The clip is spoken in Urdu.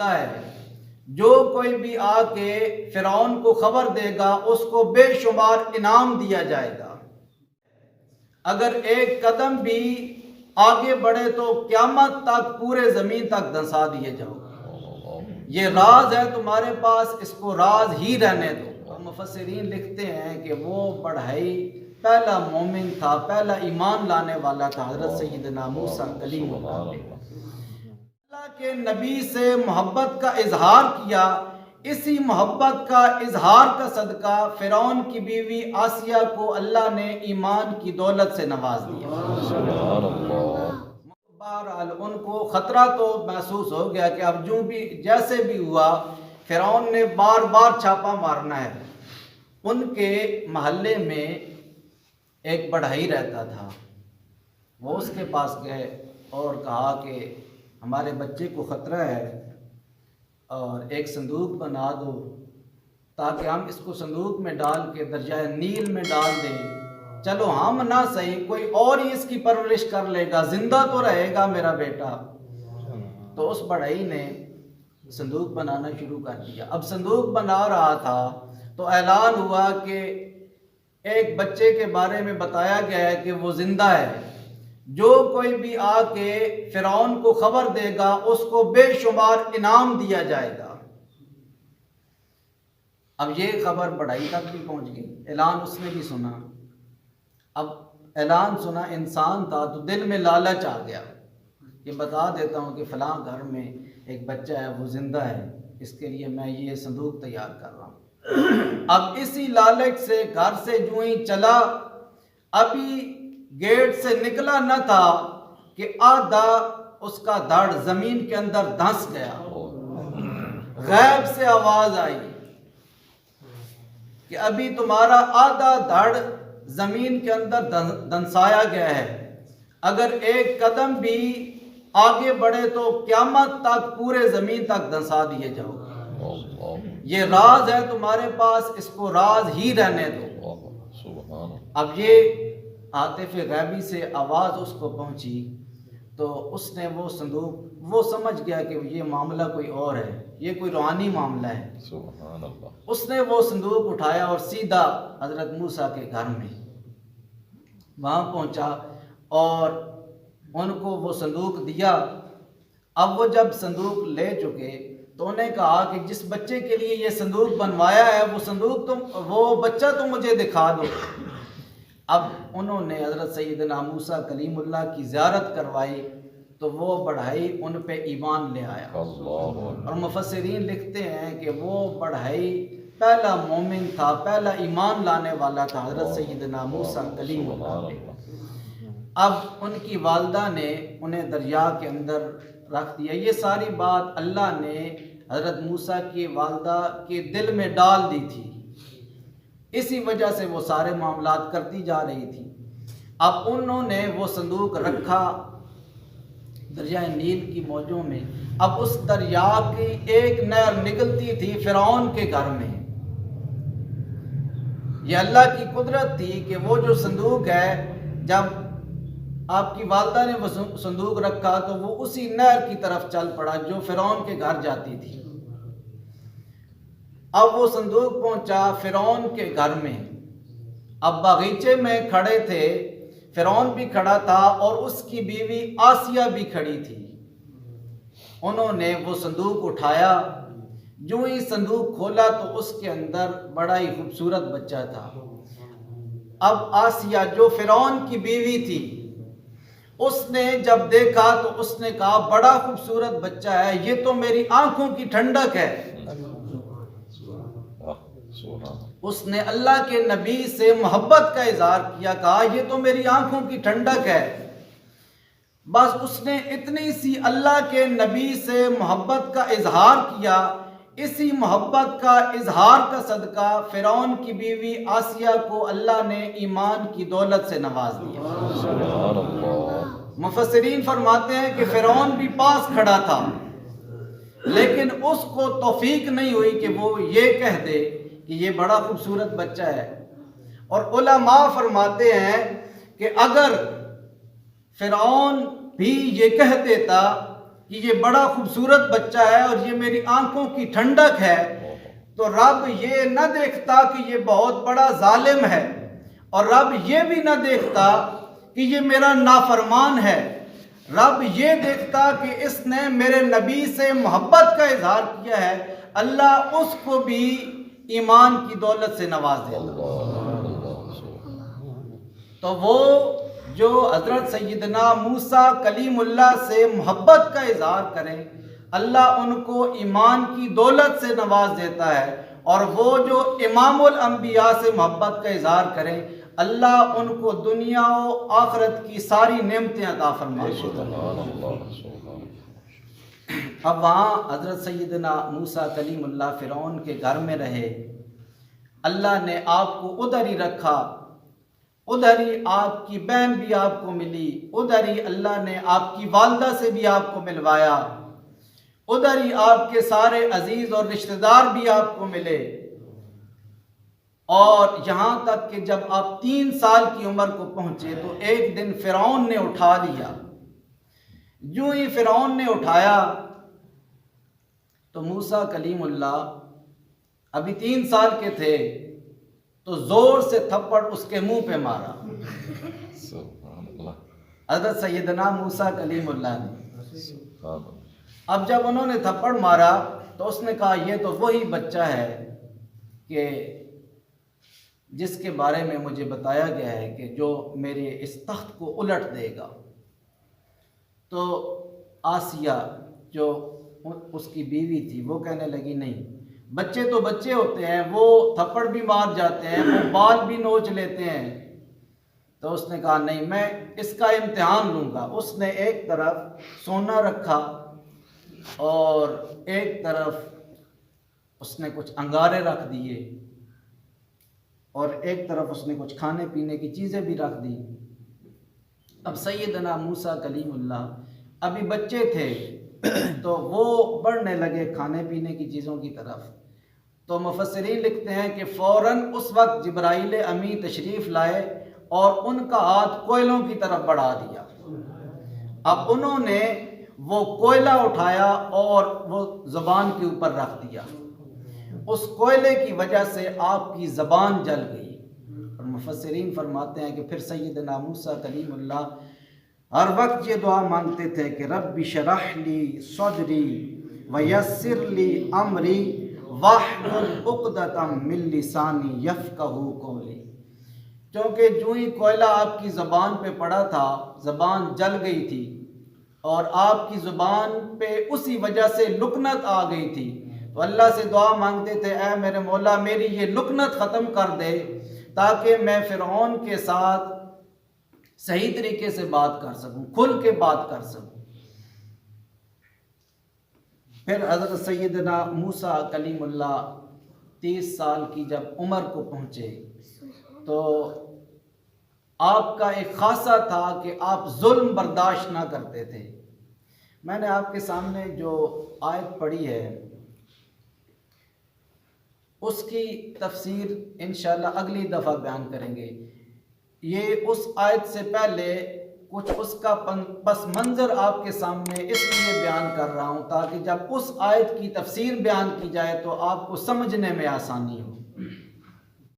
زندہ ہے، جو کوئی بھی آ کے فرعون کو خبر دے گا اس کو بے شمار انعام دیا جائے گا۔ اگر ایک قدم بھی آگے بڑھے تو قیامت تک پورے زمین تک دھنسا دیے جاؤ گے۔ یہ راز ہے تمہارے پاس، اس کو راز ہی رہنے دو۔ مفسرین لکھتے ہیں کہ وہ بڑھائی پہلا مومن تھا، پہلا ایمان لانے والا تھا، حضرت سیدنا موسیٰ کلیم اللہ نے اللہ کے نبی سے محبت کا اظہار کیا۔ اسی محبت کا اظہار کا صدقہ فرعون کی بیوی آسیہ کو اللہ نے ایمان کی دولت سے نواز دیا۔ بہرحال ان کو خطرہ تو محسوس ہو گیا کہ اب جو بھی جیسے بھی ہوا فرعون نے بار بار چھاپا مارنا ہے۔ ان کے محلے میں ایک بڑھائی رہتا تھا، وہ اس کے پاس گئے اور کہا کہ ہمارے بچے کو خطرہ ہے اور ایک صندوق بنا دو تاکہ ہم اس کو صندوق میں ڈال کے دریائے نیل میں ڈال دیں، چلو ہم نہ صحیح کوئی اور ہی اس کی پرورش کر لے گا، زندہ تو رہے گا میرا بیٹا۔ تو اس بڑھائی نے صندوق بنانا شروع کر دیا۔ اب صندوق بنا رہا تھا تو اعلان ہوا کہ ایک بچے کے بارے میں بتایا گیا ہے کہ وہ زندہ ہے، جو کوئی بھی آ کے فرعون کو خبر دے گا اس کو بے شمار انعام دیا جائے گا۔ اب یہ خبر بڑھائی تک بھی پہنچ گئی، اعلان اس نے بھی سنا۔ اب اعلان سنا انسان تھا تو دل میں لالچ آ گیا کہ بتا دیتا ہوں کہ فلاں گھر میں ایک بچہ ہے وہ زندہ ہے، اس کے لیے میں یہ صندوق تیار کر رہا ہوں۔ اب اسی لالچ سے گھر سے جو ہی چلا، ابھی گیٹ سے نکلا نہ تھا کہ آدھا اس کا دھڑ زمین کے اندر دھنس گیا۔ غیب سے آواز آئی کہ ابھی تمہارا آدھا دھڑ زمین کے اندر دھنسایا گیا ہے، اگر ایک قدم بھی آگے بڑھے تو قیامت تک پورے زمین تک دھنسا دیے جاؤ گے۔ یہ راز ہے تمہارے پاس، اس کو راز ہی رہنے دو۔ اب یہ عاطف غیبی سے آواز اس کو پہنچی تو اس نے وہ صندوق، وہ سمجھ گیا کہ یہ معاملہ کوئی اور ہے، یہ کوئی روحانی معاملہ ہے۔ اس نے وہ صندوق اٹھایا اور سیدھا حضرت موسیٰ کے گھر میں وہاں پہنچا اور ان کو وہ صندوق دیا۔ اب وہ جب صندوق لے چکے تو انہیں کہا کہ جس بچے کے لیے یہ صندوق بنوایا ہے وہ بچہ تو مجھے دکھا دو۔ اب انہوں نے حضرت سیدنا موسیٰ کلیم اللہ کی زیارت کروائی تو وہ بڑھائی ان پہ ایمان لے آیا۔ اور مفسرین لکھتے ہیں کہ وہ بڑھائی پہلا مومن تھا، پہلا ایمان لانے والا تھا، حضرت سیدنا موسیٰ کلیم اللہ نے۔ اب ان کی والدہ نے انہیں دریا کے اندر رکھ دیا۔ یہ ساری بات اللہ نے حضرت موسیٰ کی والدہ کے دل میں ڈال دی تھی، اسی وجہ سے وہ سارے معاملات کرتی جا رہی تھی۔ اب انہوں نے وہ صندوق رکھا دریائے نیل کی موجوں میں۔ اب اس دریا کی ایک نہر نکلتی تھی فرعون کے گھر میں۔ یہ اللہ کی قدرت تھی کہ وہ جو صندوق ہے، جب آپ کی والدہ نے وہ صندوق رکھا تو وہ اسی نہر کی طرف چل پڑا جو فرعون کے گھر جاتی تھی۔ اب وہ صندوق پہنچا فرعون کے گھر میں۔ اب باغیچے میں کھڑے تھے، فرعون بھی کھڑا تھا اور اس کی بیوی آسیہ بھی کھڑی تھی۔ انہوں نے وہ صندوق اٹھایا، جو ہی صندوق کھولا تو اس کے اندر بڑا ہی خوبصورت بچہ تھا۔ اب آسیہ جو فرعون کی بیوی تھی، اس نے جب دیکھا تو اس نے کہا بڑا خوبصورت بچہ ہے، یہ تو میری آنکھوں کی ٹھنڈک ہے۔ اس نے اللہ کے نبی سے محبت کا اظہار کیا، کہا یہ تو میری آنکھوں کی ٹھنڈک ہے۔ بس اس نے اتنی سی اللہ کے نبی سے محبت کا اظہار کیا، اسی محبت کا اظہار کا صدقہ فرعون کی بیوی آسیہ کو اللہ نے ایمان کی دولت سے نواز دیا۔ مفسرین فرماتے ہیں کہ فرعون بھی پاس کھڑا تھا، لیکن اس کو توفیق نہیں ہوئی کہ وہ یہ کہہ دے کہ یہ بڑا خوبصورت بچہ ہے۔ اور علماء فرماتے ہیں کہ اگر فرعون بھی یہ کہہ دیتا کہ یہ بڑا خوبصورت بچہ ہے اور یہ میری آنکھوں کی ٹھنڈک ہے، تو رب یہ نہ دیکھتا کہ یہ بہت بڑا ظالم ہے، اور رب یہ بھی نہ دیکھتا کہ یہ میرا نافرمان ہے، رب یہ دیکھتا کہ اس نے میرے نبی سے محبت کا اظہار کیا ہے، اللہ اس کو بھی ایمان کی دولت سے نواز دیتا۔ تو وہ جو حضرت سیدنا موسیٰ کلیم اللہ سے محبت کا اظہار کریں، اللہ ان کو ایمان کی دولت سے نواز دیتا ہے، اور وہ جو امام الانبیاء سے محبت کا اظہار کریں، اللہ ان کو دنیا و آخرت کی ساری نعمتیں عطا فرمائے۔ اب وہاں حضرت سیدنا موسیٰ کلیم اللہ فرعون کے گھر میں رہے، اللہ نے آپ کو ادھر ہی رکھا، ادھر ہی آپ کی بہن بھی آپ کو ملی، ادھر ہی اللہ نے آپ کی والدہ سے بھی آپ کو ملوایا، ادھر ہی آپ کے سارے عزیز اور رشتہ دار بھی آپ کو ملے، اور یہاں تک کہ جب آپ 3 سال کی عمر کو پہنچے تو ایک دن فرعون نے اٹھا لیا۔ جو ہی فرعون نے اٹھایا تو موسیٰ کلیم اللہ ابھی 3 سال کے تھے، تو زور سے تھپڑ اس کے منہ پہ مارا حضرت سیدنا موسیٰ کلیم اللہ نے۔ اب جب انہوں نے تھپڑ مارا تو اس نے کہا یہ تو وہی بچہ ہے کہ جس کے بارے میں مجھے بتایا گیا ہے کہ جو میرے اس تخت کو الٹ دے گا۔ تو آسیہ جو اس کی بیوی تھی وہ کہنے لگی نہیں، بچے تو بچے ہوتے ہیں، وہ تھپڑ بھی مار جاتے ہیں، وہ بال بھی نوچ لیتے ہیں۔ تو اس نے کہا نہیں، میں اس کا امتحان لوں گا۔ اس نے ایک طرف سونا رکھا اور ایک طرف اس نے کچھ انگارے رکھ دیے، اور ایک طرف اس نے کچھ کھانے پینے کی چیزیں بھی رکھ دی۔ اب سیدنا موسیٰ کلیم اللہ ابھی بچے تھے تو وہ بڑھنے لگے کھانے پینے کی چیزوں کی طرف، تو مفسرین لکھتے ہیں کہ فوراً اس وقت جبرائیل امی تشریف لائے اور ان کا ہاتھ کوئلوں کی طرف بڑھا دیا۔ اب انہوں نے وہ کوئلہ اٹھایا اور وہ زبان کے اوپر رکھ دیا، اس کوئلے کی وجہ سے آپ کی زبان جل گئی۔ اور مفسرین فرماتے ہیں کہ پھر سیدنا موسیٰ کلیم اللہ ہر وقت یہ دعا مانگتے تھے کہ رب اشرح لی صدری ویسر لی امری واحلل عقدۃ من لسانی یفقہوا قولی، کیونکہ جو ہی کوئلہ آپ کی زبان پہ پڑا تھا زبان جل گئی تھی، اور آپ کی زبان پہ اسی وجہ سے لکنت آ گئی تھی، تو اللہ سے دعا مانگتے تھے اے میرے مولا میری یہ لکنت ختم کر دے تاکہ میں فرعون کے ساتھ صحیح طریقے سے بات کر سکوں، کھل کے بات کر سکوں۔ پھر حضرت سیدنا موسیٰ کلیم اللہ 30 سال کی جب عمر کو پہنچے تو آپ کا ایک خاصہ تھا کہ آپ ظلم برداشت نہ کرتے تھے۔ میں نے آپ کے سامنے جو آیت پڑھی ہے اس کی تفسیر انشاءاللہ اگلی دفعہ بیان کریں گے۔ یہ اس آیت سے پہلے کچھ اس کا پس منظر آپ کے سامنے اس لیے بیان کر رہا ہوں تاکہ جب اس آیت کی تفسیر بیان کی جائے تو آپ کو سمجھنے میں آسانی ہو۔